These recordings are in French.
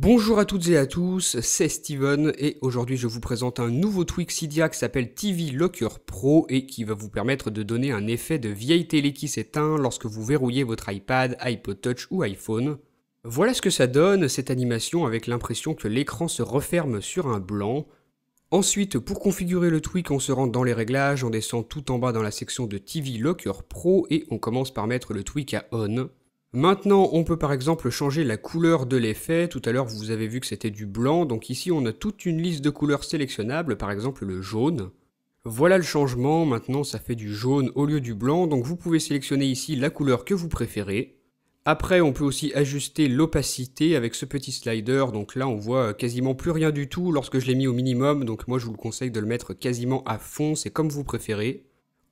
Bonjour à toutes et à tous, c'est Steven et aujourd'hui je vous présente un nouveau tweak Cydia qui s'appelle TV Locker Pro et qui va vous permettre de donner un effet de vieille télé qui s'éteint lorsque vous verrouillez votre iPad, iPod Touch ou iPhone. Voilà ce que ça donne, cette animation avec l'impression que l'écran se referme sur un blanc. Ensuite, pour configurer le tweak, on se rend dans les réglages, on descend tout en bas dans la section de TV Locker Pro et on commence par mettre le tweak à On. Maintenant, on peut par exemple changer la couleur de l'effet. Tout à l'heure, vous avez vu que c'était du blanc, donc ici on a toute une liste de couleurs sélectionnables, par exemple le jaune. Voilà le changement, maintenant ça fait du jaune au lieu du blanc, donc vous pouvez sélectionner ici la couleur que vous préférez. Après, on peut aussi ajuster l'opacité avec ce petit slider, donc là on voit quasiment plus rien du tout lorsque je l'ai mis au minimum, donc moi je vous le conseille de le mettre quasiment à fond, c'est comme vous préférez.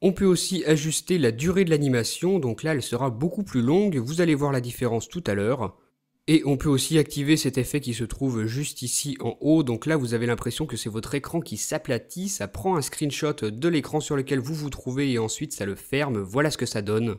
On peut aussi ajuster la durée de l'animation, donc là elle sera beaucoup plus longue, vous allez voir la différence tout à l'heure. Et on peut aussi activer cet effet qui se trouve juste ici en haut, donc là vous avez l'impression que c'est votre écran qui s'aplatit, ça prend un screenshot de l'écran sur lequel vous vous trouvez et ensuite ça le ferme, voilà ce que ça donne.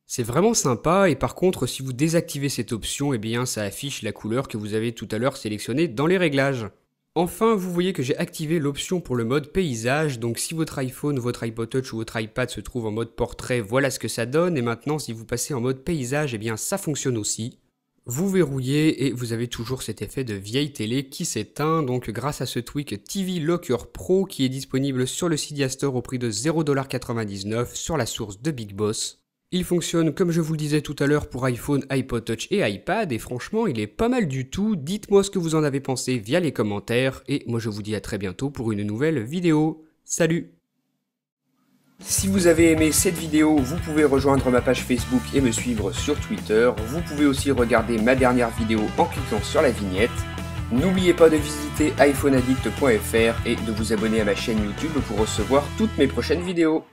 C'est vraiment sympa et par contre si vous désactivez cette option, eh bien ça affiche la couleur que vous avez tout à l'heure sélectionnée dans les réglages. Enfin, vous voyez que j'ai activé l'option pour le mode paysage, donc si votre iPhone, votre iPod Touch ou votre iPad se trouve en mode portrait, voilà ce que ça donne, et maintenant si vous passez en mode paysage, eh bien ça fonctionne aussi. Vous verrouillez et vous avez toujours cet effet de vieille télé qui s'éteint, donc grâce à ce tweak TV Locker Pro qui est disponible sur le Cydia Store au prix de 0,99$ sur la source de Big Boss. Il fonctionne comme je vous le disais tout à l'heure pour iPhone, iPod Touch et iPad et franchement il est pas mal du tout, dites-moi ce que vous en avez pensé via les commentaires et moi je vous dis à très bientôt pour une nouvelle vidéo. Salut! Si vous avez aimé cette vidéo, vous pouvez rejoindre ma page Facebook et me suivre sur Twitter, vous pouvez aussi regarder ma dernière vidéo en cliquant sur la vignette. N'oubliez pas de visiter iPhoneaddict.fr et de vous abonner à ma chaîne YouTube pour recevoir toutes mes prochaines vidéos.